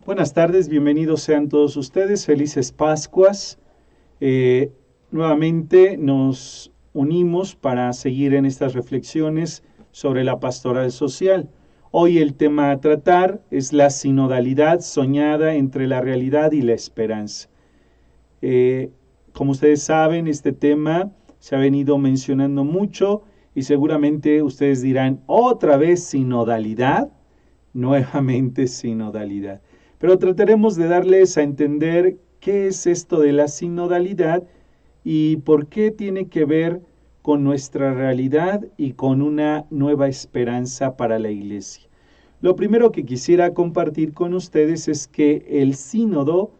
Buenas tardes, bienvenidos sean todos ustedes, felices Pascuas. Nuevamente nos unimos para seguir en estas reflexiones sobre la pastoral social. Hoy el tema a tratar es la sinodalidad soñada entre la realidad y la esperanza. Eh, como ustedes saben, este tema se ha venido mencionando mucho y seguramente ustedes dirán, ¿otra vez sinodalidad? Nuevamente sinodalidad. Pero trataremos de darles a entender qué es esto de la sinodalidad y por qué tiene que ver con nuestra realidad y con una nueva esperanza para la iglesia. Lo primero que quisiera compartir con ustedes es que el sínodo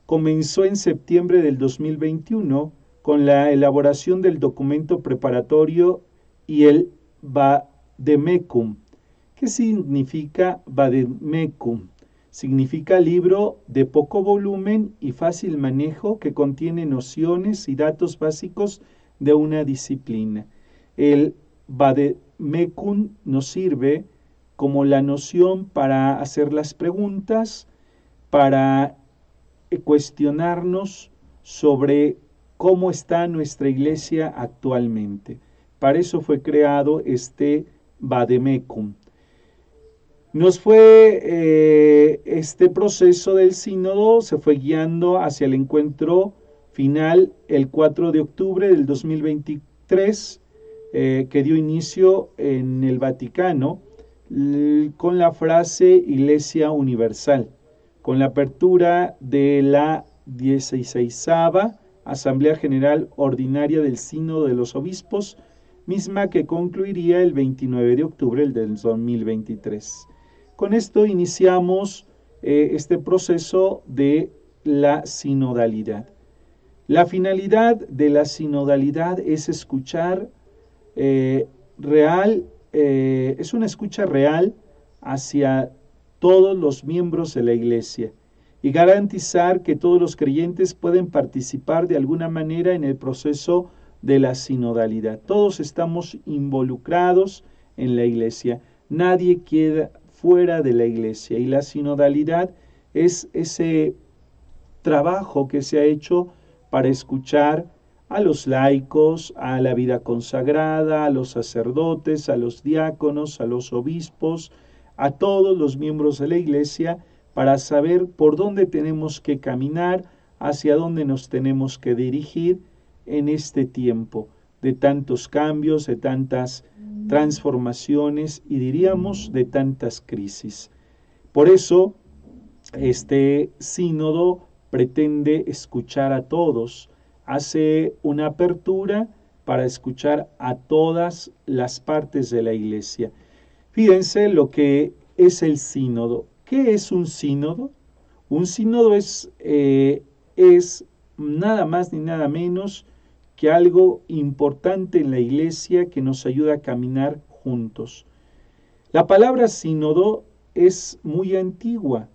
comenzó en septiembre del 2021 con la elaboración del documento preparatorio y el Vademecum. ¿Qué significa Vademecum? Significa libro de poco volumen y fácil manejo que contiene nociones y datos básicos de una disciplina. El Vademecum nos sirve como la noción para hacer las preguntas, para cuestionarnos sobre cómo está nuestra iglesia actualmente. Para eso fue creado este Vademecum. Este proceso del sínodo se fue guiando hacia el encuentro final el 4 de octubre del 2023, que dio inicio en el Vaticano con la frase Iglesia Universal, con la apertura de la 16ª Asamblea General Ordinaria del Sínodo de los Obispos, misma que concluiría el 29 de octubre del 2023. Con esto iniciamos este proceso de la sinodalidad. La finalidad de la sinodalidad es escuchar es una escucha real hacia todos los miembros de la iglesia y garantizar que todos los creyentes pueden participar de alguna manera en el proceso de la sinodalidad. Todos estamos involucrados en la iglesia, nadie queda fuera de la iglesia y la sinodalidad es ese trabajo que se ha hecho para escuchar a los laicos, a la vida consagrada, a los sacerdotes, a los diáconos, a los obispos, a todos los miembros de la iglesia, para saber por dónde tenemos que caminar, hacia dónde nos tenemos que dirigir en este tiempo de tantos cambios, de tantas transformaciones y diríamos de tantas crisis. Por eso, este sínodo pretende escuchar a todos, hace una apertura para escuchar a todas las partes de la iglesia. Fíjense lo que es el sínodo. ¿Qué es un sínodo? Un sínodo es nada más ni nada menos que algo importante en la iglesia que nos ayuda a caminar juntos. La palabra sínodo es muy antigua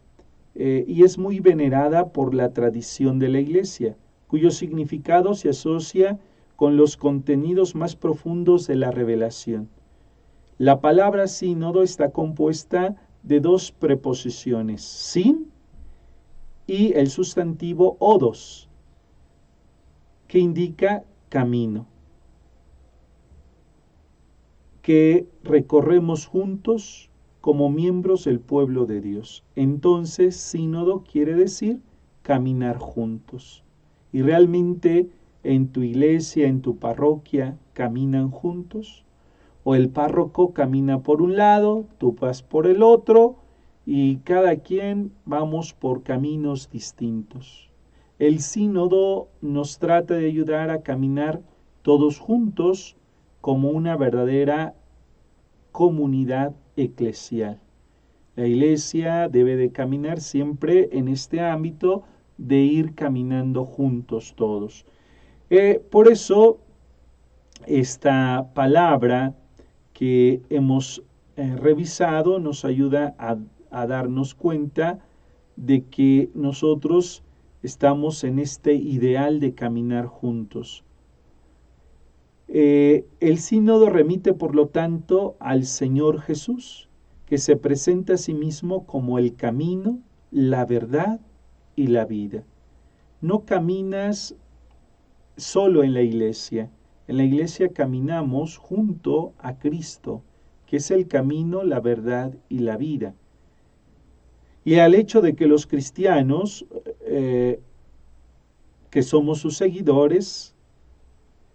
y es muy venerada por la tradición de la iglesia, cuyo significado se asocia con los contenidos más profundos de la revelación. La palabra sínodo está compuesta de dos preposiciones, sin y el sustantivo odos, que indica camino, que recorremos juntos como miembros del pueblo de Dios. Entonces, sínodo quiere decir caminar juntos. Y realmente en tu iglesia, en tu parroquia, ¿caminan juntos? O el párroco camina por un lado, tú vas por el otro, y cada quien vamos por caminos distintos. El sínodo nos trata de ayudar a caminar todos juntos como una verdadera comunidad eclesial. La iglesia debe de caminar siempre en este ámbito de ir caminando juntos todos. Por eso, esta palabra que hemos revisado nos ayuda a darnos cuenta de que nosotros estamos en este ideal de caminar juntos. El sínodo remite, por lo tanto, al Señor Jesús, que se presenta a sí mismo como el camino, la verdad y la vida. No caminas solo en la iglesia. En la iglesia caminamos junto a Cristo, que es el camino, la verdad y la vida. Y al hecho de que los cristianos, que somos sus seguidores,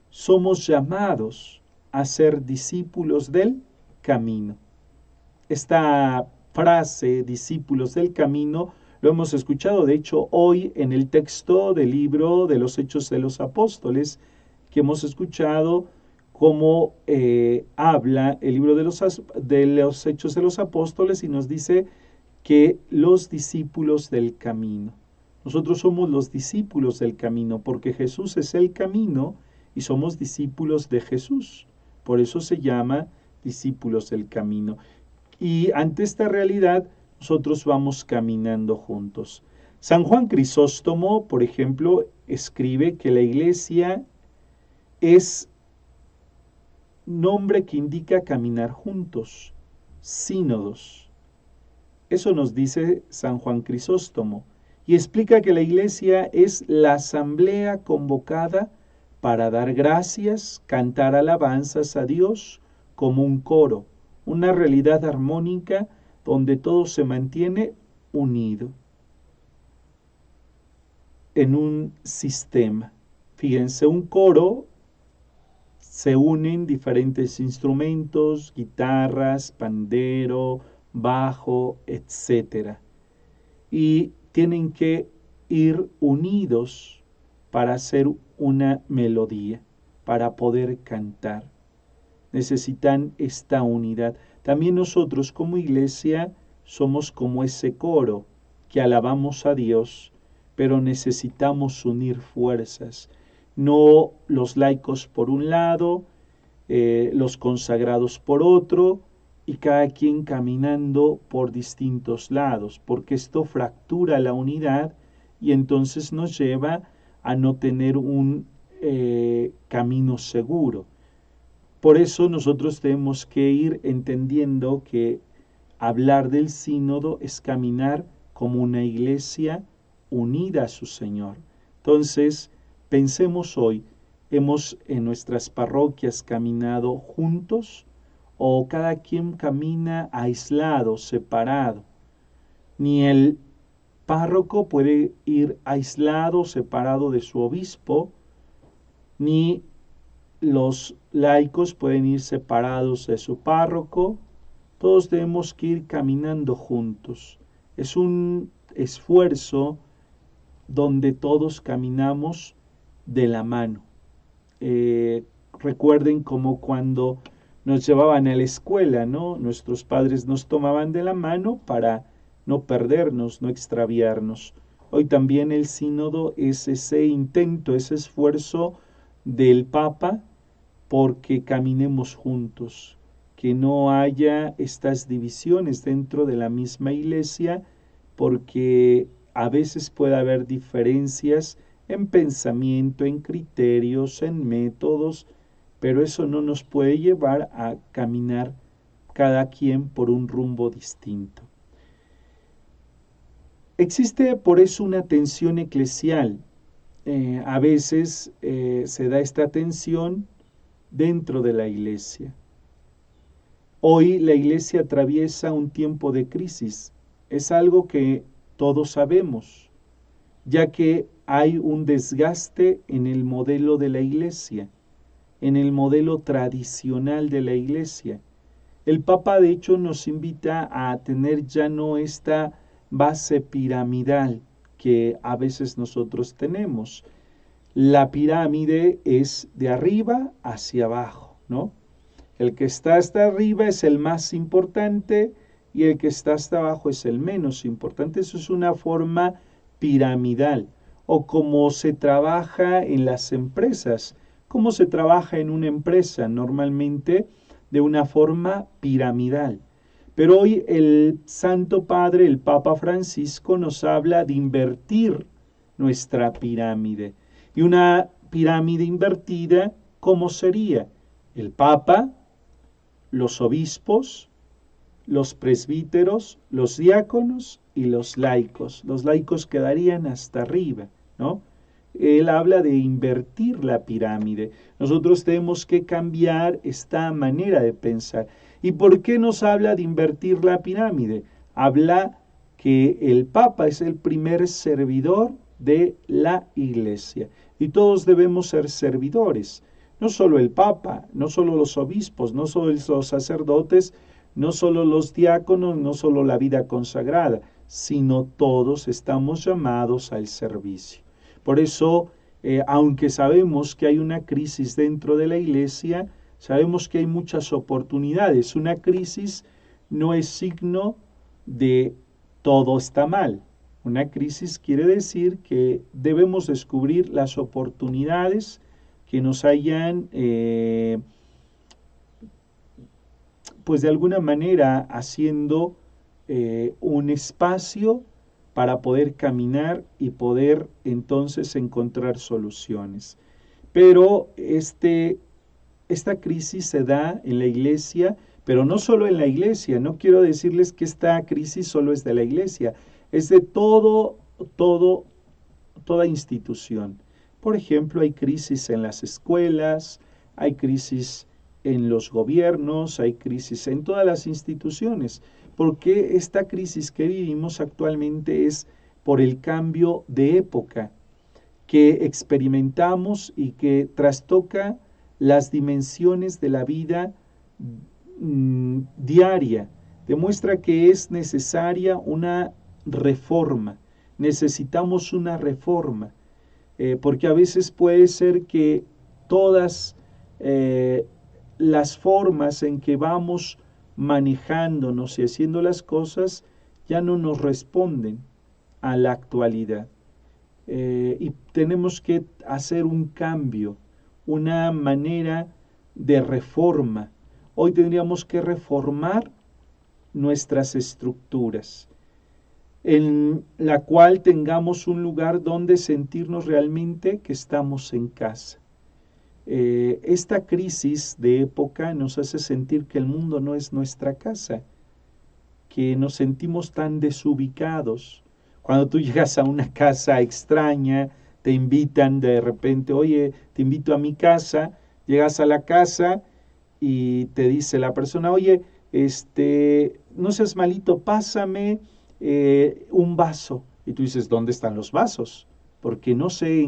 somos llamados a ser discípulos del camino. Esta frase, discípulos del camino, lo hemos escuchado, de hecho, hoy en el texto del libro de los Hechos de los Apóstoles, que hemos escuchado cómo habla el libro de los Hechos de los Apóstoles y nos dice que los discípulos del camino. Nosotros somos los discípulos del camino porque Jesús es el camino y somos discípulos de Jesús. Por eso se llama discípulos del camino. Y ante esta realidad, nosotros vamos caminando juntos. San Juan Crisóstomo, por ejemplo, escribe que la iglesia es nombre que indica caminar juntos, sínodos. Eso nos dice San Juan Crisóstomo. Y explica que la iglesia es la asamblea convocada para dar gracias, cantar alabanzas a Dios como un coro, una realidad armónica donde todo se mantiene unido en un sistema. Fíjense, un coro se unen diferentes instrumentos, guitarras, pandero, bajo, etc. Y tienen que ir unidos para hacer una melodía, para poder cantar. Necesitan esta unidad. También nosotros como iglesia somos como ese coro que alabamos a Dios, pero necesitamos unir fuerzas. No los laicos por un lado, los consagrados por otro, y cada quien caminando por distintos lados, porque esto fractura la unidad y entonces nos lleva a no tener un camino seguro. Por eso nosotros tenemos que ir entendiendo que hablar del sínodo es caminar como una iglesia unida a su Señor. Entonces, pensemos hoy, ¿hemos en nuestras parroquias caminado juntos o cada quien camina aislado, separado? Ni el párroco puede ir aislado, separado de su obispo, ni los laicos pueden ir separados de su párroco. Todos tenemos que ir caminando juntos. Es un esfuerzo donde todos caminamos de la mano. Recuerden como cuando nos llevaban a la escuela, ¿no? Nuestros padres nos tomaban de la mano para no perdernos, no extraviarnos. Hoy también el sínodo es ese intento, ese esfuerzo del Papa porque caminemos juntos, que no haya estas divisiones dentro de la misma iglesia, porque a veces puede haber diferencias en pensamiento, en criterios, en métodos, pero eso no nos puede llevar a caminar cada quien por un rumbo distinto. Existe por eso una tensión eclesial. A veces se da esta tensión dentro de la iglesia. Hoy la iglesia atraviesa un tiempo de crisis. Es algo que todos sabemos, ya que hay un desgaste en el modelo de la iglesia, en el modelo tradicional de la iglesia. El Papa, de hecho, nos invita a tener ya no esta base piramidal que a veces nosotros tenemos. La pirámide es de arriba hacia abajo, ¿no? El que está hasta arriba es el más importante y el que está hasta abajo es el menos importante. Eso es una forma piramidal. O como se trabaja en las empresas. ¿Cómo se trabaja en una empresa? Normalmente de una forma piramidal. Pero hoy el Santo Padre, el Papa Francisco, nos habla de invertir nuestra pirámide. Y una pirámide invertida, ¿cómo sería? El Papa, los obispos, los presbíteros, los diáconos y los laicos. Los laicos quedarían hasta arriba, ¿no? Él habla de invertir la pirámide. Nosotros tenemos que cambiar esta manera de pensar. ¿Y por qué nos habla de invertir la pirámide? Habla que el Papa es el primer servidor de la Iglesia y todos debemos ser servidores. No solo el Papa, no solo los obispos, no solo los sacerdotes, no solo los diáconos, no solo la vida consagrada, sino todos estamos llamados al servicio. Por eso, aunque sabemos que hay una crisis dentro de la Iglesia, sabemos que hay muchas oportunidades. Una crisis no es signo de todo está mal. Una crisis quiere decir que debemos descubrir las oportunidades que nos hayan, pues de alguna manera, haciendo un espacio para poder caminar y poder entonces encontrar soluciones. Pero esta crisis se da en la Iglesia, pero no solo en la Iglesia. No quiero decirles que esta crisis solo es de la Iglesia, es de toda institución. Por ejemplo, hay crisis en las escuelas, hay crisis en los gobiernos, hay crisis en todas las instituciones, porque esta crisis que vivimos actualmente es por el cambio de época que experimentamos y que trastoca las dimensiones de la vida diaria. Demuestra que es necesaria una reforma. Necesitamos una reforma, porque a veces puede ser que todas las formas en que vamos manejándonos y haciendo las cosas ya no nos responden a la actualidad. Y tenemos que hacer un cambio, una manera de reforma. Hoy tendríamos que reformar nuestras estructuras, en la cual tengamos un lugar donde sentirnos realmente que estamos en casa. Esta crisis de época nos hace sentir que el mundo no es nuestra casa, que nos sentimos tan desubicados. Cuando tú llegas a una casa extraña, te invitan de repente, oye, te invito a mi casa, llegas a la casa y te dice la persona, oye, no seas malito, pásame un vaso. Y tú dices, ¿dónde están los vasos? Porque no sé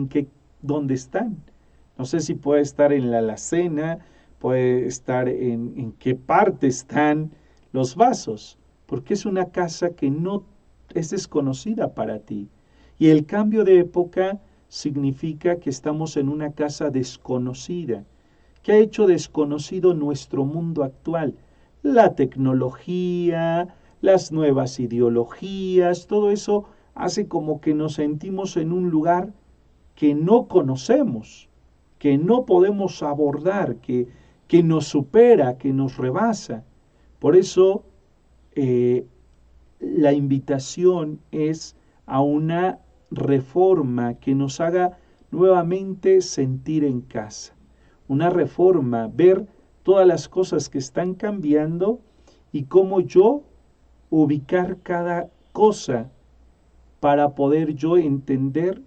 dónde están. No sé si puede estar en la alacena, puede estar en qué parte están los vasos, porque es una casa que no es desconocida para ti. Y el cambio de época significa que estamos en una casa desconocida, que ha hecho desconocido nuestro mundo actual. La tecnología, las nuevas ideologías, todo eso hace como que nos sentimos en un lugar que no conocemos, que no podemos abordar, que nos supera, que nos rebasa. Por eso la invitación es a una reforma que nos haga nuevamente sentir en casa. Una reforma, ver todas las cosas que están cambiando y cómo yo ubicar cada cosa para poder yo entender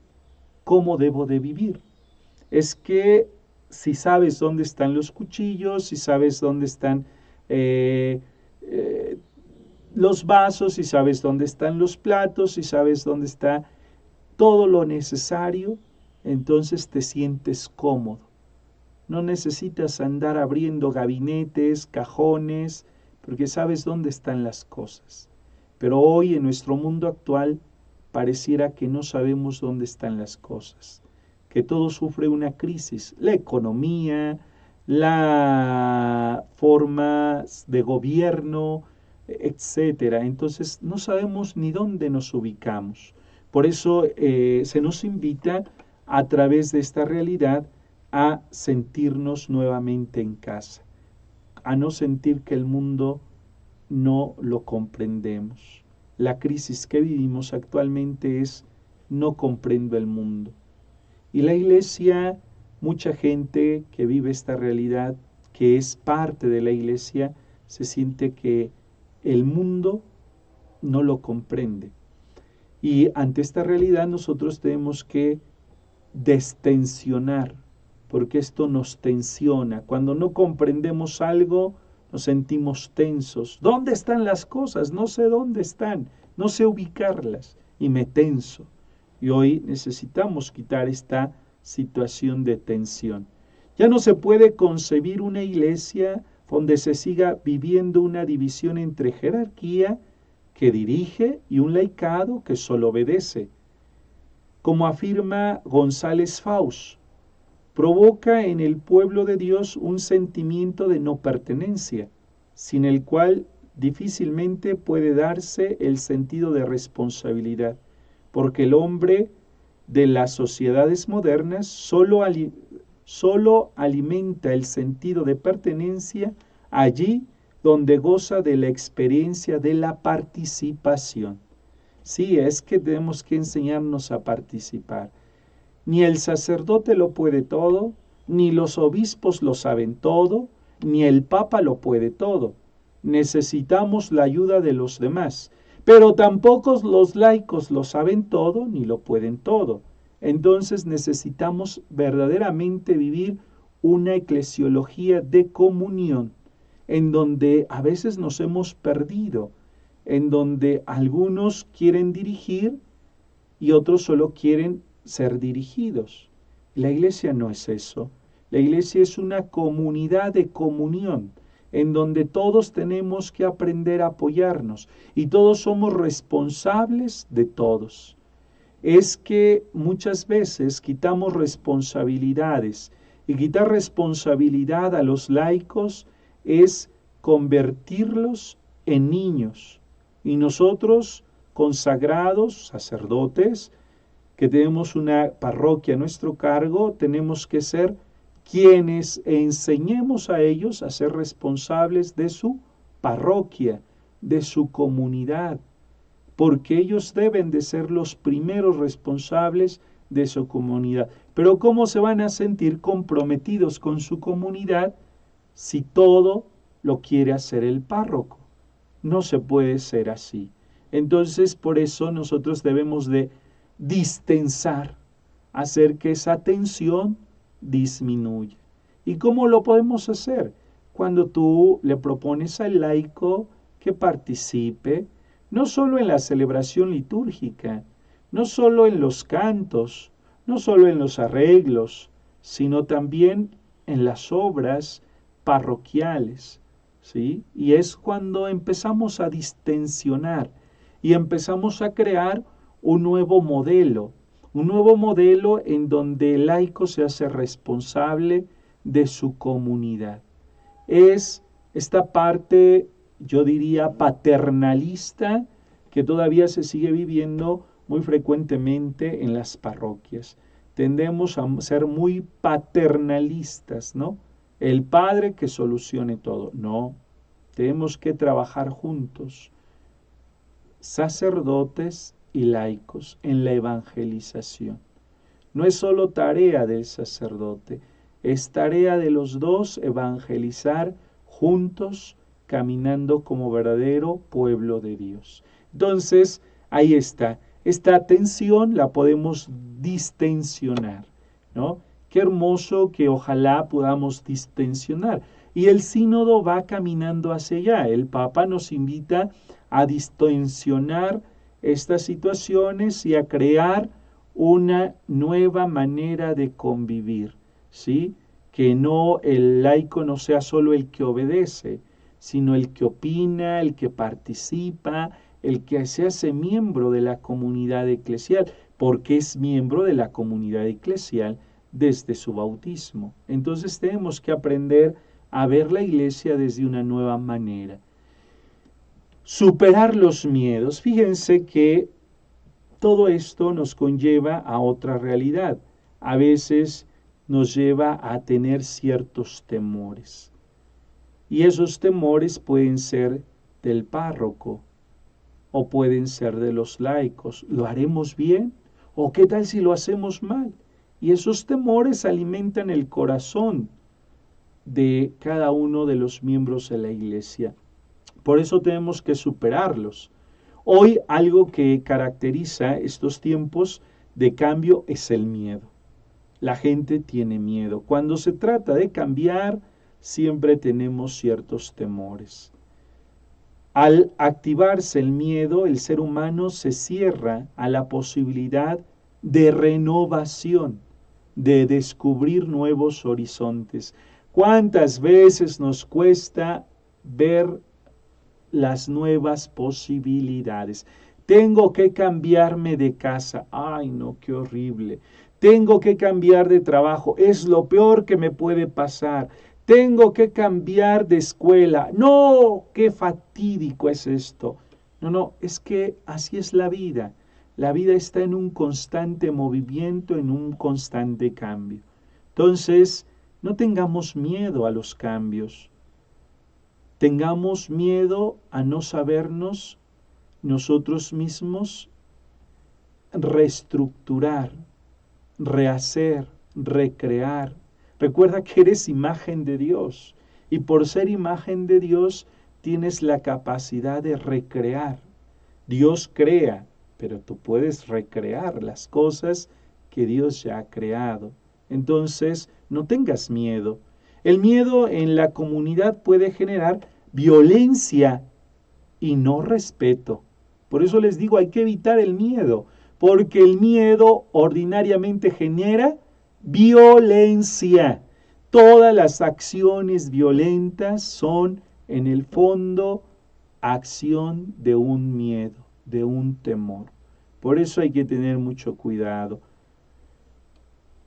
cómo debo de vivir. Es que si sabes dónde están los cuchillos, si sabes dónde están los vasos, si sabes dónde están los platos, si sabes dónde está todo lo necesario, entonces te sientes cómodo. No necesitas andar abriendo gabinetes, cajones, porque sabes dónde están las cosas. Pero hoy en nuestro mundo actual pareciera que no sabemos dónde están las cosas, que todo sufre una crisis, la economía, la forma de gobierno, etcétera. Entonces no sabemos ni dónde nos ubicamos. Por eso se nos invita a través de esta realidad a sentirnos nuevamente en casa, a no sentir que el mundo no lo comprendemos. La crisis que vivimos actualmente es no comprendo el mundo. Y la Iglesia, mucha gente que vive esta realidad, que es parte de la Iglesia, se siente que el mundo no lo comprende. Y ante esta realidad nosotros tenemos que destensionar, porque esto nos tensiona. Cuando no comprendemos algo, nos sentimos tensos. ¿Dónde están las cosas? No sé dónde están, no sé ubicarlas y me tenso. Y hoy necesitamos quitar esta situación de tensión. Ya no se puede concebir una iglesia donde se siga viviendo una división entre jerarquía que dirige y un laicado que solo obedece. Como afirma González Faust, provoca en el pueblo de Dios un sentimiento de no pertenencia, sin el cual difícilmente puede darse el sentido de responsabilidad, porque el hombre de las sociedades modernas solo alimenta el sentido de pertenencia allí donde goza de la experiencia de la participación. Sí, es que tenemos que enseñarnos a participar. Ni el sacerdote lo puede todo, ni los obispos lo saben todo, ni el papa lo puede todo. Necesitamos la ayuda de los demás, pero tampoco los laicos lo saben todo, ni lo pueden todo. Entonces necesitamos verdaderamente vivir una eclesiología de comunión, en donde a veces nos hemos perdido, en donde algunos quieren dirigir y otros solo quieren ser dirigidos. La iglesia no es eso. La iglesia es una comunidad de comunión, en donde todos tenemos que aprender a apoyarnos y todos somos responsables de todos. Es que muchas veces quitamos responsabilidades, y quitar responsabilidad a los laicos es convertirlos en niños. Y nosotros, consagrados, sacerdotes, que tenemos una parroquia a nuestro cargo, tenemos que ser quienes enseñemos a ellos a ser responsables de su parroquia, de su comunidad, porque ellos deben de ser los primeros responsables de su comunidad. Pero ¿cómo se van a sentir comprometidos con su comunidad si todo lo quiere hacer el párroco? No se puede ser así. Entonces, por eso nosotros debemos de distensar, hacer que esa tensión disminuya. ¿Y cómo lo podemos hacer? Cuando tú le propones al laico que participe, no solo en la celebración litúrgica, no solo en los cantos, no solo en los arreglos, sino también en las obras parroquiales, ¿sí? Y es cuando empezamos a distensionar y empezamos a crear un nuevo modelo en donde el laico se hace responsable de su comunidad. Es esta parte, yo diría, paternalista que todavía se sigue viviendo muy frecuentemente en las parroquias. Tendemos a ser muy paternalistas, ¿no? El padre que solucione todo. No, tenemos que trabajar juntos, sacerdotes y laicos, en la evangelización. No es solo tarea del sacerdote, es tarea de los dos evangelizar juntos, caminando como verdadero pueblo de Dios. Entonces, ahí está. Esta tensión la podemos distensionar, ¿no? Qué hermoso que ojalá podamos distensionar. Y el sínodo va caminando hacia allá. El Papa nos invita a distensionar estas situaciones y a crear una nueva manera de convivir, ¿sí? Que no, el laico no sea solo el que obedece, sino el que opina, el que participa, el que se hace miembro de la comunidad eclesial, porque es miembro de la comunidad eclesial desde su bautismo. Entonces tenemos que aprender a ver la iglesia desde una nueva manera. Superar los miedos. Fíjense que todo esto nos conlleva a otra realidad. A veces nos lleva a tener ciertos temores. Y esos temores pueden ser del párroco o pueden ser de los laicos. ¿Lo haremos bien? ¿O qué tal si lo hacemos mal? Y esos temores alimentan el corazón de cada uno de los miembros de la iglesia. Por eso tenemos que superarlos. Hoy algo que caracteriza estos tiempos de cambio es el miedo. La gente tiene miedo. Cuando se trata de cambiar, siempre tenemos ciertos temores. Al activarse el miedo, el ser humano se cierra a la posibilidad de renovación, de descubrir nuevos horizontes. ¿Cuántas veces nos cuesta ver las nuevas posibilidades? Tengo que cambiarme de casa. Ay, no, qué horrible. Tengo que cambiar de trabajo. Es lo peor que me puede pasar. Tengo que cambiar de escuela. No, qué fatídico es esto. No, es que así es la vida. La vida está en un constante movimiento, en un constante cambio. Entonces, no tengamos miedo a los cambios. Tengamos miedo a no sabernos nosotros mismos reestructurar, rehacer, recrear. Recuerda que eres imagen de Dios y por ser imagen de Dios tienes la capacidad de recrear. Dios crea, pero tú puedes recrear las cosas que Dios ya ha creado. Entonces, no tengas miedo. El miedo en la comunidad puede generar violencia y no respeto. Por eso les digo, hay que evitar el miedo, porque el miedo ordinariamente genera violencia. Todas las acciones violentas son, en el fondo, acción de un miedo, de un temor. Por eso hay que tener mucho cuidado.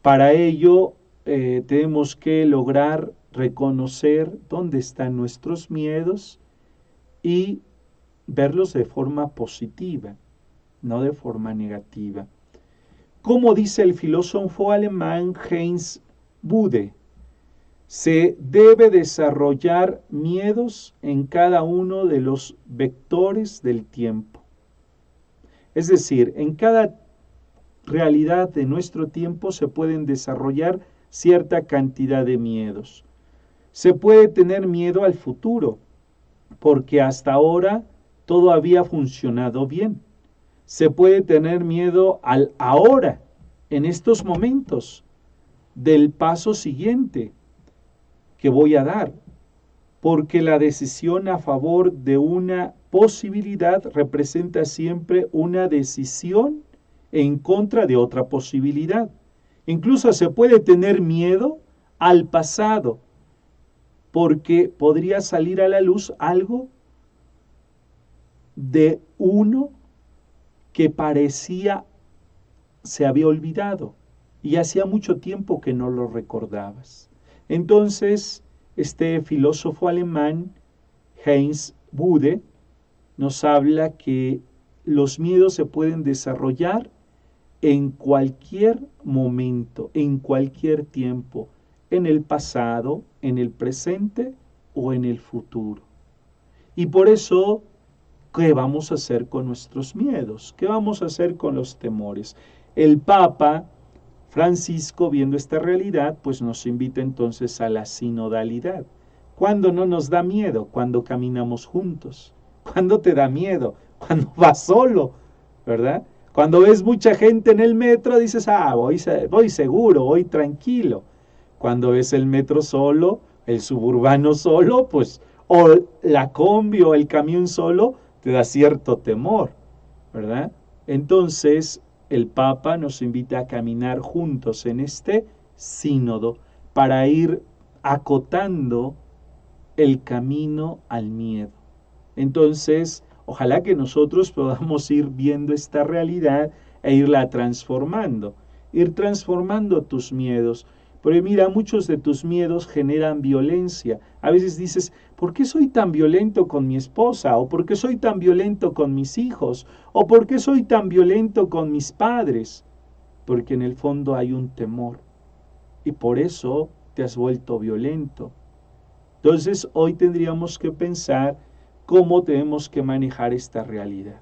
Para ello, tenemos que lograr reconocer dónde están nuestros miedos y verlos de forma positiva, no de forma negativa. Como dice el filósofo alemán Heinz Bude, se debe desarrollar miedos en cada uno de los vectores del tiempo. Es decir, en cada realidad de nuestro tiempo se pueden desarrollar cierta cantidad de miedos. Se puede tener miedo al futuro, porque hasta ahora todo había funcionado bien. Se puede tener miedo al ahora, en estos momentos, del paso siguiente que voy a dar, porque la decisión a favor de una posibilidad representa siempre una decisión en contra de otra posibilidad. Incluso se puede tener miedo al pasado, porque podría salir a la luz algo de uno que parecía se había olvidado y hacía mucho tiempo que no lo recordabas. Entonces, este filósofo alemán, Heinz Bude, nos habla que los miedos se pueden desarrollar en cualquier momento, en cualquier tiempo, en el pasado, en el presente o en el futuro. Y por eso, ¿qué vamos a hacer con nuestros miedos? ¿Qué vamos a hacer con los temores? El Papa Francisco, viendo esta realidad, pues nos invita entonces a la sinodalidad. ¿Cuándo no nos da miedo? Cuando caminamos juntos. ¿Cuándo te da miedo? Cuando vas solo, ¿verdad? Cuando ves mucha gente en el metro, dices, voy seguro, voy tranquilo. Cuando ves el metro solo, el suburbano solo, pues, o la combi o el camión solo, te da cierto temor, ¿verdad? Entonces, el Papa nos invita a caminar juntos en este sínodo para ir acotando el camino al miedo. Entonces, ojalá que nosotros podamos ir viendo esta realidad e irla transformando, ir transformando tus miedos. Porque mira, muchos de tus miedos generan violencia. A veces dices, ¿por qué soy tan violento con mi esposa? ¿O por qué soy tan violento con mis hijos? ¿O por qué soy tan violento con mis padres? Porque en el fondo hay un temor. Y por eso te has vuelto violento. Entonces, hoy tendríamos que pensar cómo tenemos que manejar esta realidad.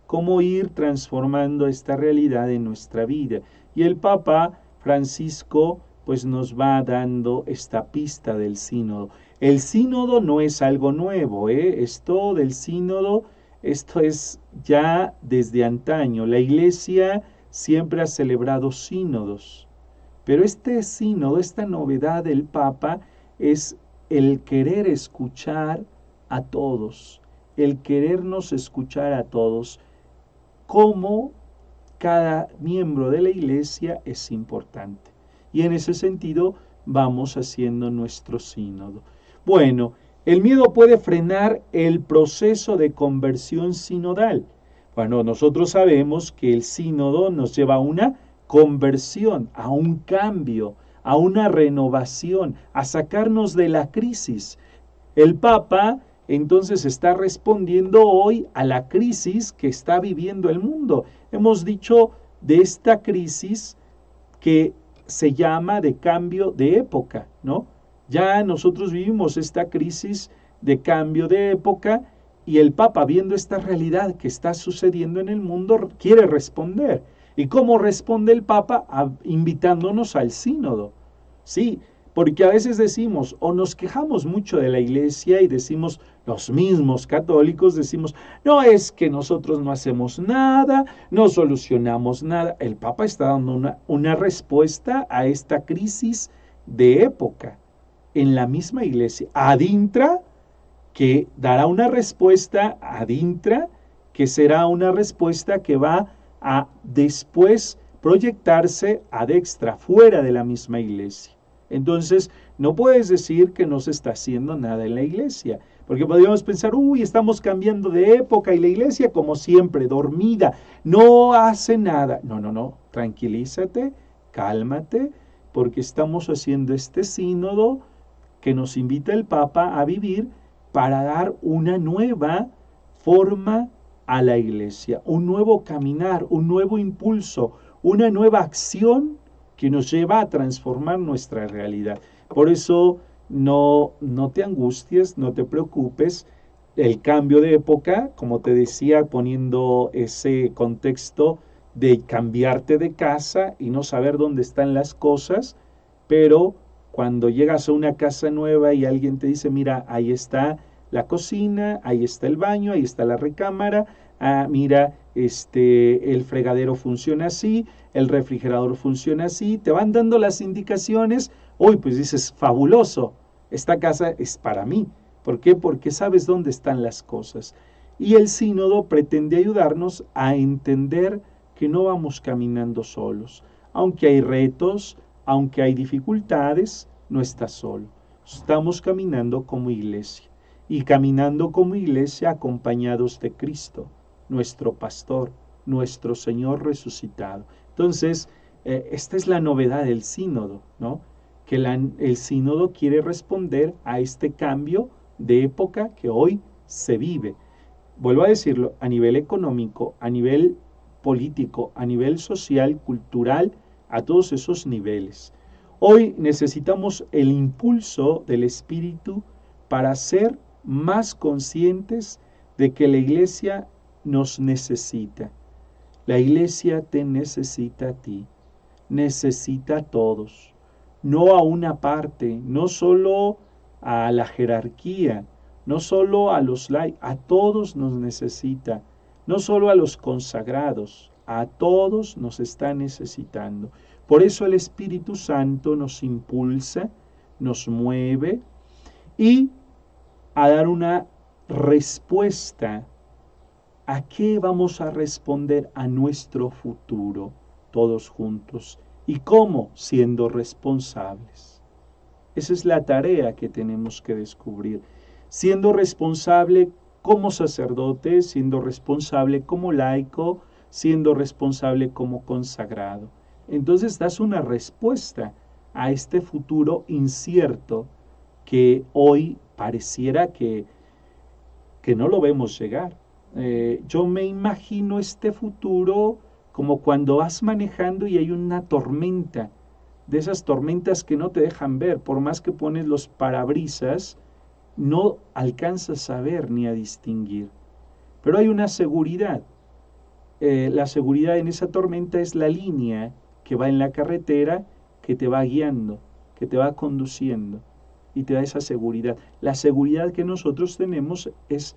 Cómo ir transformando esta realidad en nuestra vida. Y el Papa Francisco pues nos va dando esta pista del sínodo. El sínodo no es algo nuevo, ¿eh? Esto del sínodo, esto es ya desde antaño. La Iglesia siempre ha celebrado sínodos, pero este sínodo, esta novedad del Papa, es el querer escuchar a todos, el querernos escuchar a todos, cómo cada miembro de la Iglesia es importante. Y en ese sentido vamos haciendo nuestro sínodo. Bueno, el miedo puede frenar el proceso de conversión sinodal. Bueno, nosotros sabemos que el sínodo nos lleva a una conversión, a un cambio, a una renovación, a sacarnos de la crisis. El Papa entonces está respondiendo hoy a la crisis que está viviendo el mundo. Hemos dicho de esta crisis que se llama de cambio de época, ¿no? Ya nosotros vivimos esta crisis de cambio de época y el Papa, viendo esta realidad que está sucediendo en el mundo, quiere responder. ¿Y cómo responde el Papa? Invitándonos al sínodo. Sí, porque a veces decimos, o nos quejamos mucho de la Iglesia y decimos, los mismos católicos decimos, no es que nosotros no hacemos nada, no solucionamos nada. El Papa está dando una respuesta a esta crisis de época en la misma Iglesia. Ad intra, que dará una respuesta ad intra, que será una respuesta que va a después proyectarse ad extra, fuera de la misma Iglesia. Entonces, no puedes decir que no se está haciendo nada en la Iglesia, porque podríamos pensar, uy, estamos cambiando de época y la Iglesia, como siempre, dormida, no hace nada. No, tranquilízate, cálmate, porque estamos haciendo este sínodo que nos invita el Papa a vivir para dar una nueva forma a la Iglesia, un nuevo caminar, un nuevo impulso, una nueva acción que nos lleva a transformar nuestra realidad. Por eso no te angusties, no te preocupes. El cambio de época, como te decía, poniendo ese contexto de cambiarte de casa y no saber dónde están las cosas, pero cuando llegas a una casa nueva y alguien te dice, mira, ahí está la cocina, ahí está el baño, ahí está la recámara, mira, el fregadero funciona así, el refrigerador funciona así, te van dando las indicaciones, hoy pues dices, fabuloso, esta casa es para mí. ¿Por qué? Porque sabes dónde están las cosas. Y el sínodo pretende ayudarnos a entender que no vamos caminando solos. Aunque hay retos, aunque hay dificultades, no estás solo. Estamos caminando como iglesia. Y caminando como iglesia acompañados de Cristo, nuestro pastor, nuestro Señor resucitado. Entonces, esta es la novedad del sínodo, ¿no? Que el sínodo quiere responder a este cambio de época que hoy se vive. Vuelvo a decirlo, a nivel económico, a nivel político, a nivel social, cultural, a todos esos niveles. Hoy necesitamos el impulso del Espíritu para ser más conscientes de que la Iglesia nos necesita. La Iglesia te necesita a ti, necesita a todos, no a una parte, no solo a la jerarquía, no solo a los laicos, a todos nos necesita, no solo a los consagrados, a todos nos está necesitando. Por eso el Espíritu Santo nos impulsa, nos mueve y a dar una respuesta. ¿A qué vamos a responder a nuestro futuro todos juntos? ¿Y cómo? Siendo responsables. Esa es la tarea que tenemos que descubrir. Siendo responsable como sacerdote, siendo responsable como laico, siendo responsable como consagrado. Entonces das una respuesta a este futuro incierto que hoy pareciera que no lo vemos llegar. Yo me imagino este futuro como cuando vas manejando y hay una tormenta, de esas tormentas que no te dejan ver, por más que pones los parabrisas, no alcanzas a ver ni a distinguir. Pero hay una seguridad. La seguridad en esa tormenta es la línea que va en la carretera, que te va guiando, que te va conduciendo. y te da esa seguridad. La seguridad que nosotros tenemos es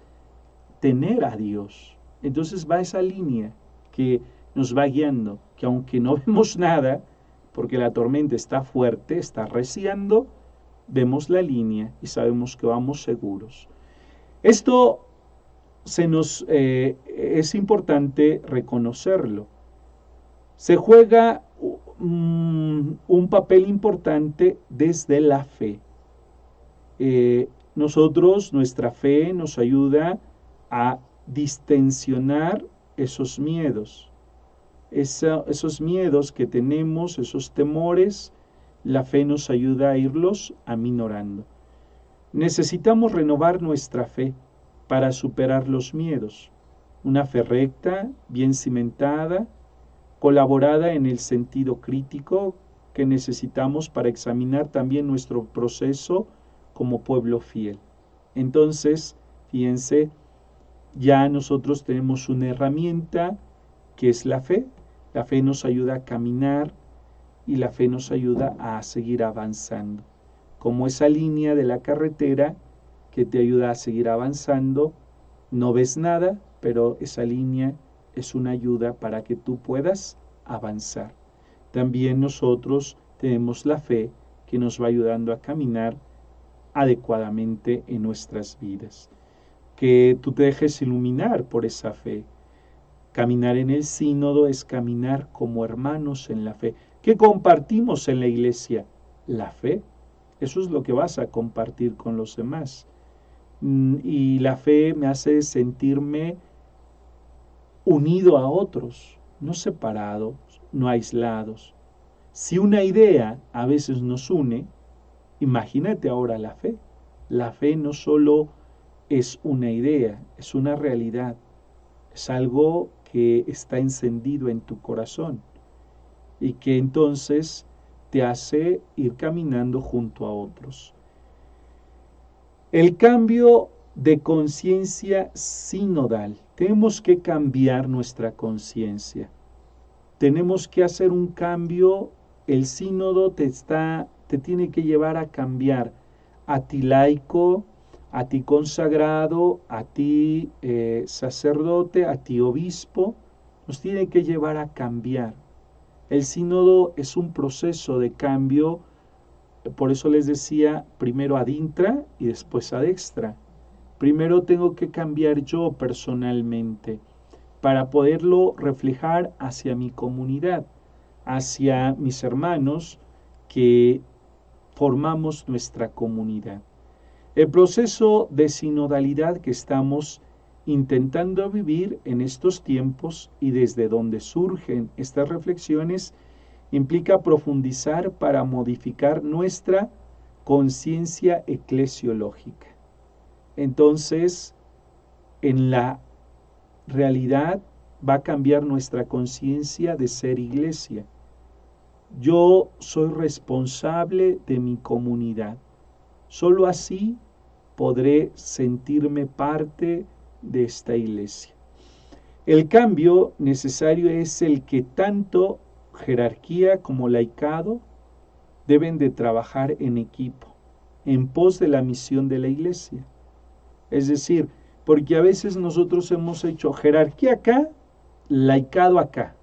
tener a Dios. Entonces va esa línea que nos va guiando, que aunque no vemos nada, porque la tormenta está fuerte, está arreciando, vemos la línea y sabemos que vamos seguros. Esto es importante reconocerlo. Se juega un papel importante desde la fe. Nuestra fe nos ayuda a distensionar esos miedos. Esos miedos que tenemos, esos temores, la fe nos ayuda a irlos aminorando. Necesitamos renovar nuestra fe para superar los miedos. Una fe recta, bien cimentada, colaborada en el sentido crítico que necesitamos para examinar también nuestro proceso como pueblo fiel. Entonces, fíjense, ya nosotros tenemos una herramienta que es la fe. La fe nos ayuda a caminar y la fe nos ayuda a seguir avanzando. Como esa línea de la carretera que te ayuda a seguir avanzando, no ves nada, pero esa línea es una ayuda para que tú puedas avanzar. También nosotros tenemos la fe que nos va ayudando a caminar adecuadamente en nuestras vidas. Que tú te dejes iluminar por esa fe. Caminar en el sínodo es caminar como hermanos en la fe. ¿Qué compartimos en la iglesia? La fe. Eso es lo que vas a compartir con los demás. Y la fe me hace sentirme unido a otros, no separados, no aislados. Si una idea a veces nos une, imagínate ahora la fe. La fe no solo es una idea, es una realidad. Es algo que está encendido en tu corazón y que entonces te hace ir caminando junto a otros. El cambio de conciencia sinodal. Tenemos que cambiar nuestra conciencia. Tenemos que hacer un cambio. El sínodo te tiene que llevar a cambiar a ti laico, a ti consagrado, a ti sacerdote, a ti obispo. Nos tiene que llevar a cambiar. El sínodo es un proceso de cambio. Por eso les decía, primero ad intra y después ad extra. Primero tengo que cambiar yo personalmente para poderlo reflejar hacia mi comunidad, hacia mis hermanos que formamos nuestra comunidad. El proceso de sinodalidad que estamos intentando vivir en estos tiempos y desde donde surgen estas reflexiones implica profundizar para modificar nuestra conciencia eclesiológica. Entonces, en la realidad va a cambiar nuestra conciencia de ser iglesia. Yo soy responsable de mi comunidad. Solo así podré sentirme parte de esta iglesia. El cambio necesario es el que tanto jerarquía como laicado deben de trabajar en equipo, en pos de la misión de la iglesia. Es decir, porque a veces nosotros hemos hecho jerarquía acá, laicado acá.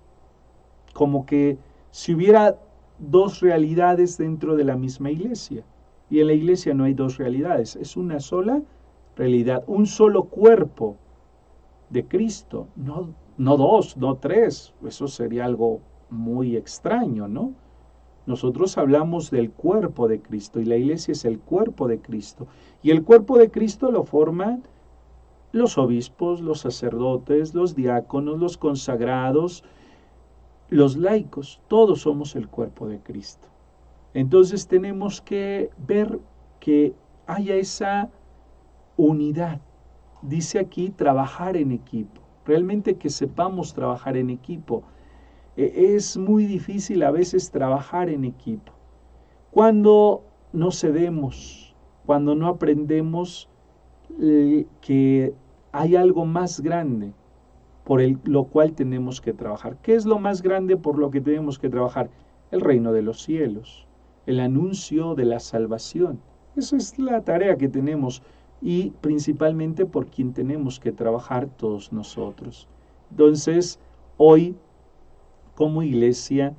Como que si hubiera dos realidades dentro de la misma iglesia. Y en la iglesia no hay dos realidades, es una sola realidad, un solo cuerpo de Cristo, no dos, no tres. Eso sería algo muy extraño, ¿no? Nosotros hablamos del cuerpo de Cristo y la iglesia es el cuerpo de Cristo. Y el cuerpo de Cristo lo forman los obispos, los sacerdotes, los diáconos, los consagrados, los laicos. Todos somos el cuerpo de Cristo. Entonces tenemos que ver que haya esa unidad. Dice aquí trabajar en equipo. Realmente que sepamos trabajar en equipo. Es muy difícil a veces trabajar en equipo. Cuando no cedemos, cuando no aprendemos que hay algo más grande por lo cual tenemos que trabajar. ¿Qué es lo más grande por lo que tenemos que trabajar? El reino de los cielos, el anuncio de la salvación. Eso es la tarea que tenemos y principalmente por quien tenemos que trabajar todos nosotros. Entonces, hoy, como iglesia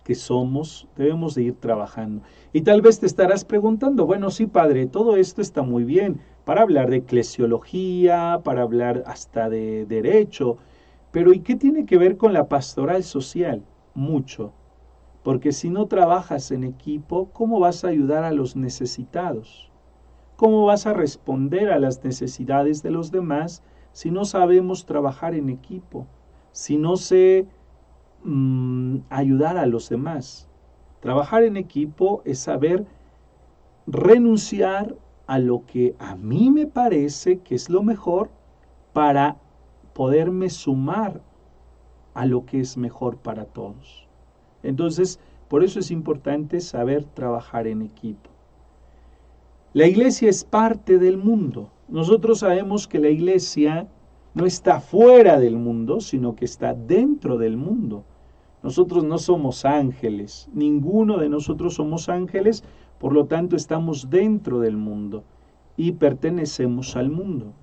que somos, debemos de ir trabajando. Y tal vez te estarás preguntando, bueno, sí, padre, todo esto está muy bien para hablar de eclesiología, para hablar hasta de derecho, pero ¿y qué tiene que ver con la pastoral social? Mucho, porque si no trabajas en equipo, ¿cómo vas a ayudar a los necesitados? ¿Cómo vas a responder a las necesidades de los demás si no sabemos trabajar en equipo? Si no sé ayudar a los demás. Trabajar en equipo es saber renunciar a lo que a mí me parece que es lo mejor para poderme sumar a lo que es mejor para todos. Entonces, por eso es importante saber trabajar en equipo. La iglesia es parte del mundo. Nosotros sabemos que la iglesia no está fuera del mundo, sino que está dentro del mundo. Nosotros no somos ángeles, ninguno de nosotros somos ángeles, por lo tanto estamos dentro del mundo y pertenecemos al mundo.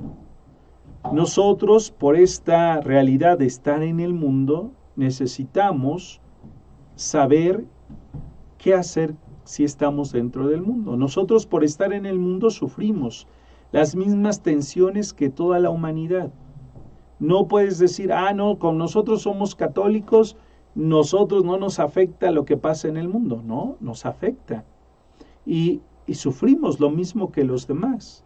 Nosotros, por esta realidad de estar en el mundo, necesitamos saber qué hacer si estamos dentro del mundo. Nosotros, por estar en el mundo, sufrimos las mismas tensiones que toda la humanidad. No puedes decir, no, con nosotros somos católicos, nosotros no nos afecta lo que pasa en el mundo. No, nos afecta. Y sufrimos lo mismo que los demás,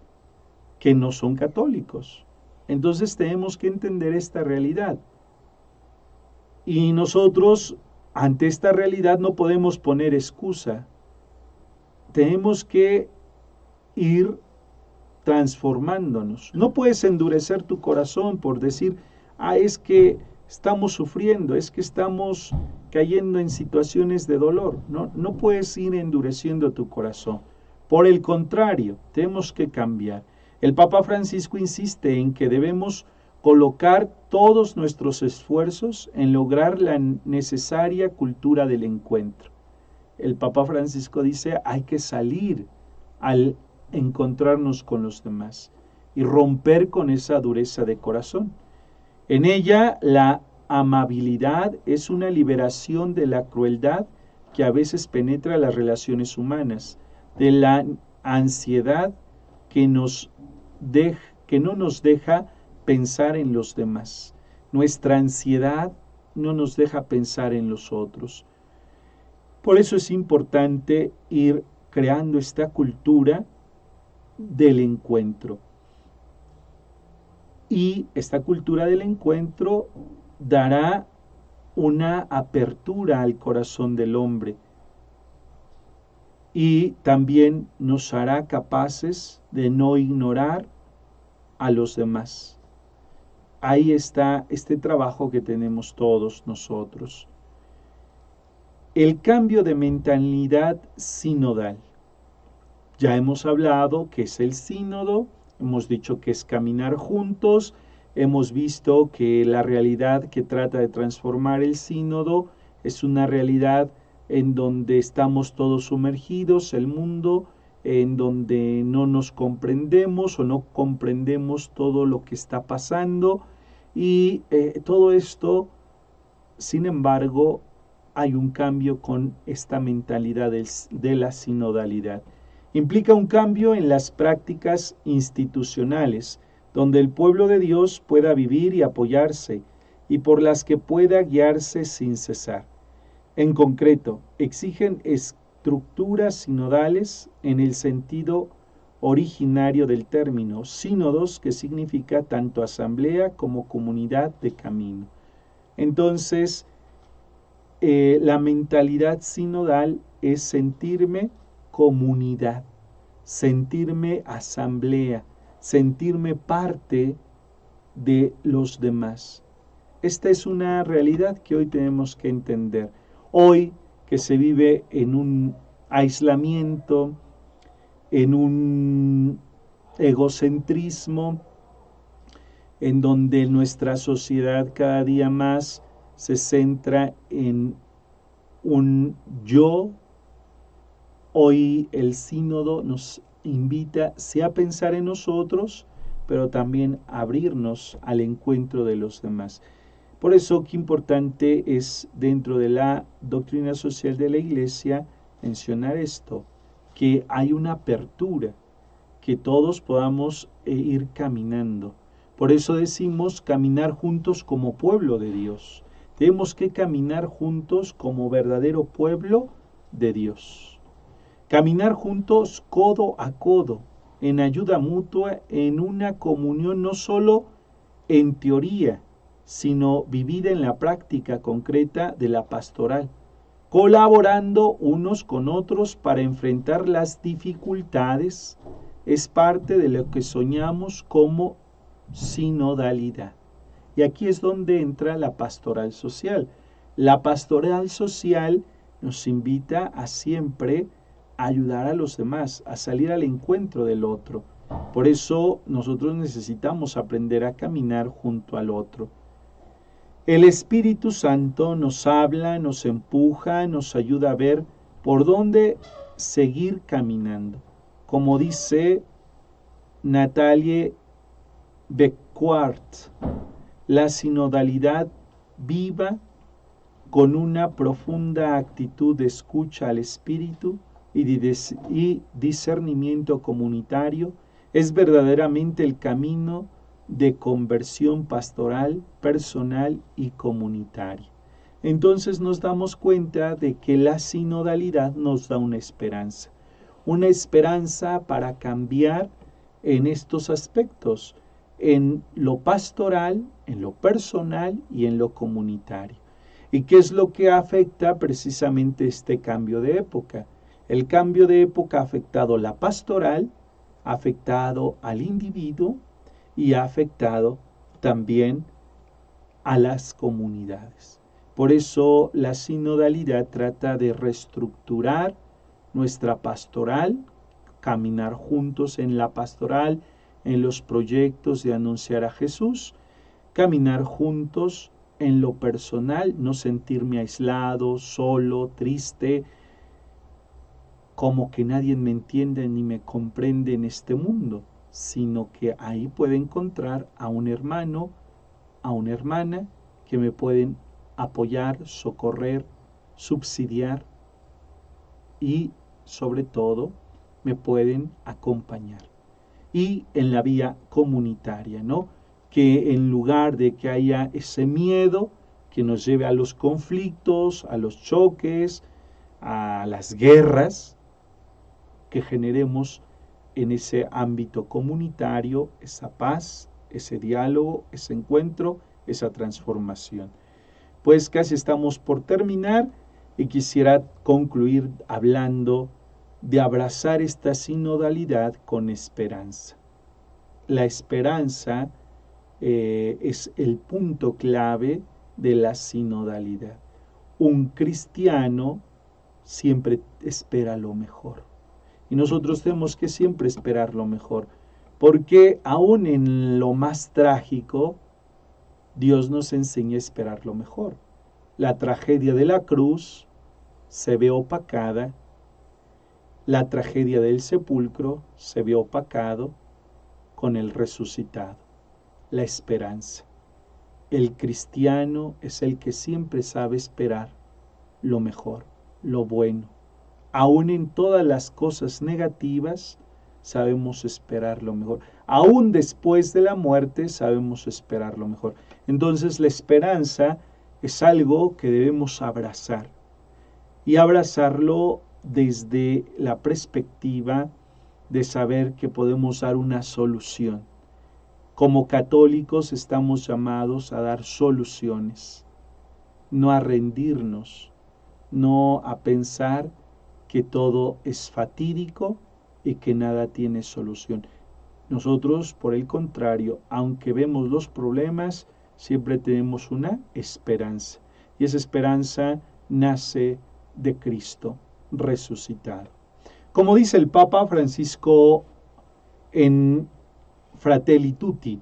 que no son católicos. Entonces tenemos que entender esta realidad. Y nosotros, ante esta realidad, no podemos poner excusa. Tenemos que ir transformándonos. No puedes endurecer tu corazón por decir, es que estamos sufriendo, es que estamos cayendo en situaciones de dolor. No, no puedes ir endureciendo tu corazón. Por el contrario, tenemos que cambiar. El Papa Francisco insiste en que debemos colocar todos nuestros esfuerzos en lograr la necesaria cultura del encuentro. El Papa Francisco dice, hay que salir al encontrarnos con los demás y romper con esa dureza de corazón. En ella, la amabilidad es una liberación de la crueldad que a veces penetra las relaciones humanas, de la ansiedad que no nos deja pensar en los demás. Nuestra ansiedad no nos deja pensar en los otros. Por eso es importante ir creando esta cultura del encuentro. Y esta cultura del encuentro dará una apertura al corazón del hombre y también nos hará capaces de no ignorar a los demás. Ahí está este trabajo que tenemos todos nosotros. El cambio de mentalidad sinodal. Ya hemos hablado que es el sínodo, hemos dicho que es caminar juntos, hemos visto que la realidad que trata de transformar el sínodo es una realidad en donde estamos todos sumergidos, el mundo, en donde no nos comprendemos o no comprendemos todo lo que está pasando y todo esto, sin embargo, hay un cambio con esta mentalidad de la sinodalidad. Implica un cambio en las prácticas institucionales, donde el pueblo de Dios pueda vivir y apoyarse, y por las que pueda guiarse sin cesar. En concreto, exigen estructuras sinodales en el sentido originario del término, sínodos, que significa tanto asamblea como comunidad de camino. Entonces, la mentalidad sinodal es sentirme comunidad, sentirme asamblea, sentirme parte de los demás. Esta es una realidad que hoy tenemos que entender. Hoy que se vive en un aislamiento, en un egocentrismo, en donde nuestra sociedad cada día más se centra en un yo. Hoy el sínodo nos invita sí a pensar en nosotros, pero también a abrirnos al encuentro de los demás. Por eso, qué importante es dentro de la doctrina social de la Iglesia mencionar esto, que hay una apertura, que todos podamos ir caminando. Por eso decimos caminar juntos como pueblo de Dios. Tenemos que caminar juntos como verdadero pueblo de Dios. Caminar juntos codo a codo, en ayuda mutua, en una comunión no solo en teoría, sino vivida en la práctica concreta de la pastoral, colaborando unos con otros para enfrentar las dificultades, es parte de lo que soñamos como sinodalidad. Y aquí es donde entra la pastoral social. La pastoral social nos invita a siempre ayudar a los demás, a salir al encuentro del otro. Por eso nosotros necesitamos aprender a caminar junto al otro. El Espíritu Santo nos habla, nos empuja, nos ayuda a ver por dónde seguir caminando. Como dice Natalie Becquart, la sinodalidad viva con una profunda actitud de escucha al Espíritu y discernimiento comunitario es verdaderamente el camino de conversión pastoral, personal y comunitaria. Entonces nos damos cuenta de que la sinodalidad nos da una esperanza para cambiar en estos aspectos, en lo pastoral, en lo personal y en lo comunitario. ¿Y qué es lo que afecta precisamente este cambio de época? El cambio de época ha afectado la pastoral, ha afectado al individuo y ha afectado también a las comunidades. Por eso la sinodalidad trata de reestructurar nuestra pastoral, caminar juntos en la pastoral, en los proyectos de anunciar a Jesús, caminar juntos en lo personal, no sentirme aislado, solo, triste, como que nadie me entiende ni me comprende en este mundo, sino que ahí puedo encontrar a un hermano, a una hermana que me pueden apoyar, socorrer, subsidiar y sobre todo me pueden acompañar. Y en la vía comunitaria, ¿no? Que en lugar de que haya ese miedo que nos lleve a los conflictos, a los choques, a las guerras, que generemos en ese ámbito comunitario esa paz, ese diálogo, ese encuentro, esa transformación. Pues casi estamos por terminar y quisiera concluir hablando de abrazar esta sinodalidad con esperanza. La esperanza es el punto clave de la sinodalidad. Un cristiano siempre espera lo mejor. Y nosotros tenemos que siempre esperar lo mejor, porque aún en lo más trágico, Dios nos enseña a esperar lo mejor. La tragedia de la cruz se ve opacada, la tragedia del sepulcro se ve opacado con el resucitado, la esperanza. El cristiano es el que siempre sabe esperar lo mejor, lo bueno. Aún en todas las cosas negativas sabemos esperar lo mejor. Aún después de la muerte sabemos esperar lo mejor. Entonces la esperanza es algo que debemos abrazar y abrazarlo desde la perspectiva de saber que podemos dar una solución. Como católicos estamos llamados a dar soluciones, no a rendirnos, no a pensar que todo es fatídico y que nada tiene solución. Nosotros, por el contrario, aunque vemos los problemas, siempre tenemos una esperanza. Y esa esperanza nace de Cristo resucitado. Como dice el Papa Francisco en Fratelli Tutti,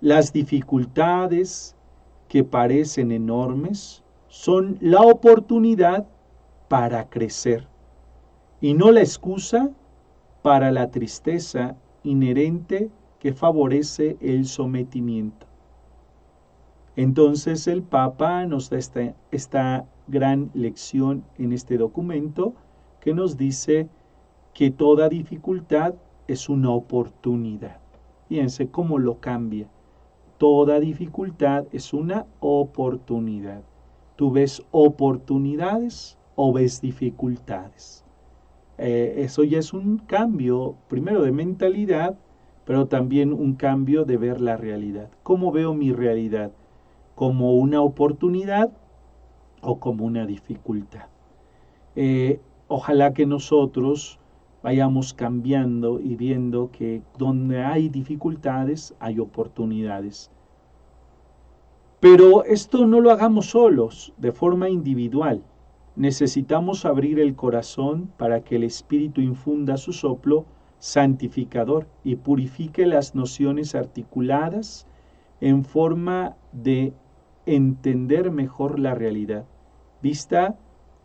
las dificultades que parecen enormes son la oportunidad para crecer y no la excusa para la tristeza inherente que favorece el sometimiento. Entonces el Papa nos da esta gran lección en este documento que nos dice que toda dificultad es una oportunidad. Fíjense cómo lo cambia. Toda dificultad es una oportunidad. ¿Tú ves oportunidades o ves dificultades? Eso ya es un cambio, primero de mentalidad, pero también un cambio de ver la realidad. ¿Cómo veo mi realidad? ¿Como una oportunidad o como una dificultad? Ojalá que nosotros vayamos cambiando y viendo que donde hay dificultades hay oportunidades. Pero esto no lo hagamos solos, de forma individual. Necesitamos abrir el corazón para que el Espíritu infunda su soplo santificador y purifique las nociones articuladas en forma de entender mejor la realidad, vista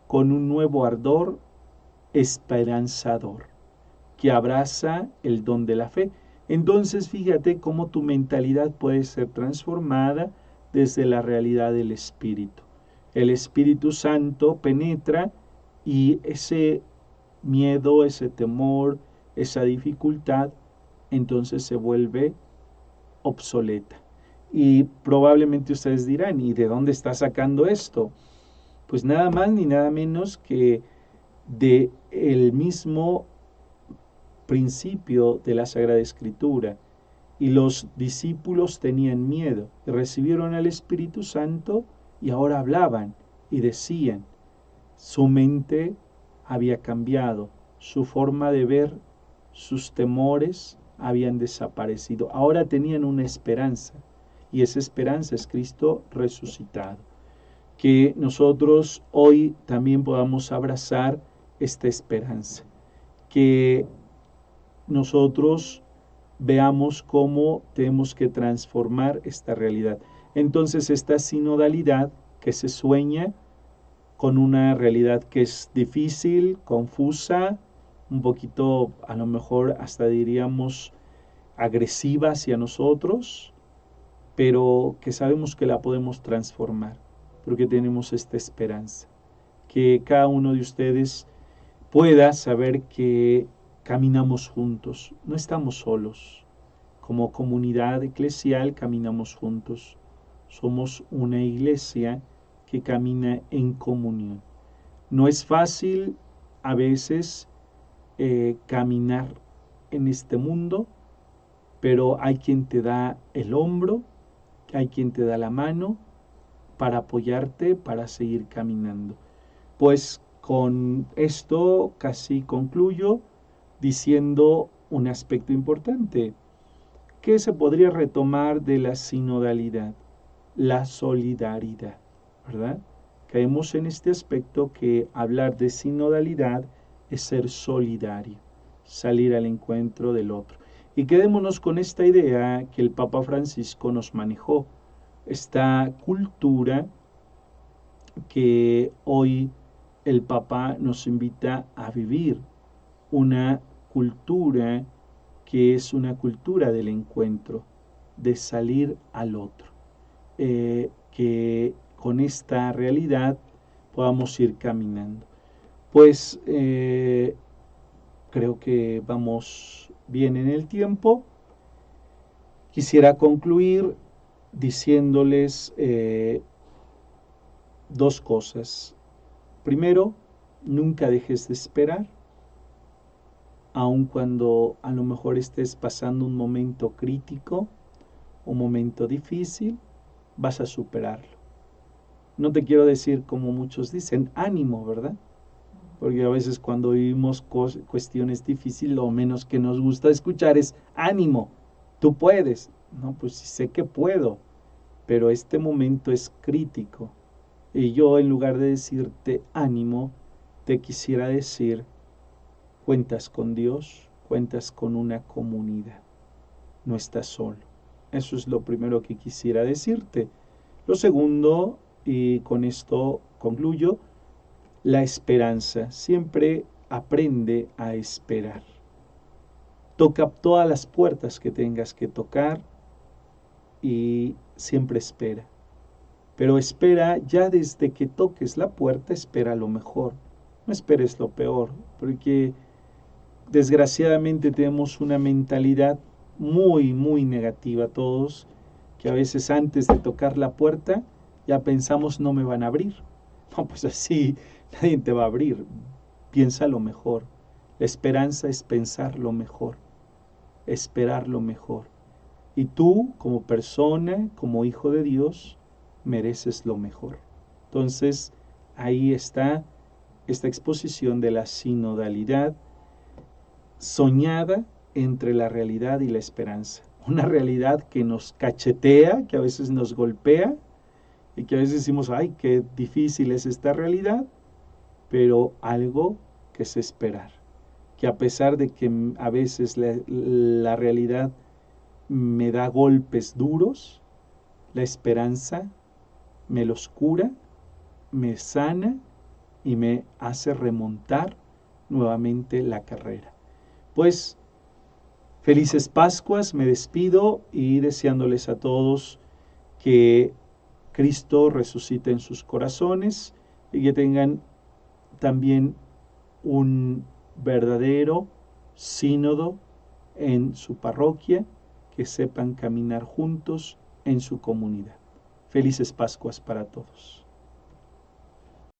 con un nuevo ardor esperanzador que abraza el don de la fe. Entonces fíjate cómo tu mentalidad puede ser transformada desde la realidad del Espíritu. El Espíritu Santo penetra y ese miedo, ese temor, esa dificultad, entonces se vuelve obsoleta. Y probablemente ustedes dirán, ¿y de dónde está sacando esto? Pues nada más ni nada menos que de el mismo principio de la Sagrada Escritura. Y los discípulos tenían miedo, recibieron al Espíritu Santo y ahora hablaban y decían. Su mente había cambiado, su forma de ver, sus temores habían desaparecido. Ahora tenían una esperanza y esa esperanza es Cristo resucitado. Que nosotros hoy también podamos abrazar esta esperanza. Que nosotros veamos cómo tenemos que transformar esta realidad. Entonces esta sinodalidad que se sueña con una realidad que es difícil, confusa, un poquito a lo mejor hasta diríamos agresiva hacia nosotros, pero que sabemos que la podemos transformar, porque tenemos esta esperanza. Que cada uno de ustedes pueda saber que caminamos juntos, no estamos solos. Como comunidad eclesial caminamos juntos. Somos una iglesia que camina en comunión. No es fácil a veces caminar en este mundo, pero hay quien te da el hombro, hay quien te da la mano para apoyarte, para seguir caminando. Pues con esto casi concluyo diciendo un aspecto importante que se podría retomar de la sinodalidad, la solidaridad, ¿verdad? Caemos en este aspecto que hablar de sinodalidad es ser solidario, salir al encuentro del otro. Y quedémonos con esta idea que el Papa Francisco nos manejó, esta cultura que hoy el Papa nos invita a vivir, una cultura que es una cultura del encuentro, de salir al otro. Que con esta realidad podamos ir caminando. Pues creo que vamos bien en el tiempo. Quisiera concluir diciéndoles dos cosas. Primero, nunca dejes de esperar, aun cuando a lo mejor estés pasando un momento crítico, un momento difícil, vas a superarlo. No te quiero decir como muchos dicen, ánimo, ¿verdad? Porque a veces cuando vivimos cuestiones difíciles, lo menos que nos gusta escuchar es ánimo, tú puedes. No, pues sí sé que puedo, pero este momento es crítico. Y yo en lugar de decirte ánimo, te quisiera decir, cuentas con Dios, cuentas con una comunidad, no estás solo. Eso es lo primero que quisiera decirte. Lo segundo, y con esto concluyo, la esperanza. Siempre aprende a esperar. Toca todas las puertas que tengas que tocar y siempre espera. Pero espera, ya desde que toques la puerta, espera lo mejor. No esperes lo peor, porque desgraciadamente tenemos una mentalidad muy, muy negativa todos, que a veces antes de tocar la puerta ya pensamos no me van a abrir. No, pues así nadie te va a abrir. Piensa lo mejor. La esperanza es pensar lo mejor, esperar lo mejor. Y tú, como persona, como hijo de Dios, mereces lo mejor. Entonces, ahí está esta exposición de la sinodalidad soñada entre la realidad y la esperanza. Una realidad que nos cachetea, que a veces nos golpea y que a veces decimos, ay, qué difícil es esta realidad, pero algo que es esperar. Que a pesar de que a veces la realidad me da golpes duros, la esperanza me los cura, me sana y me hace remontar nuevamente la carrera. Pues felices Pascuas, me despido y deseándoles a todos que Cristo resucite en sus corazones y que tengan también un verdadero sínodo en su parroquia, que sepan caminar juntos en su comunidad. Felices Pascuas para todos.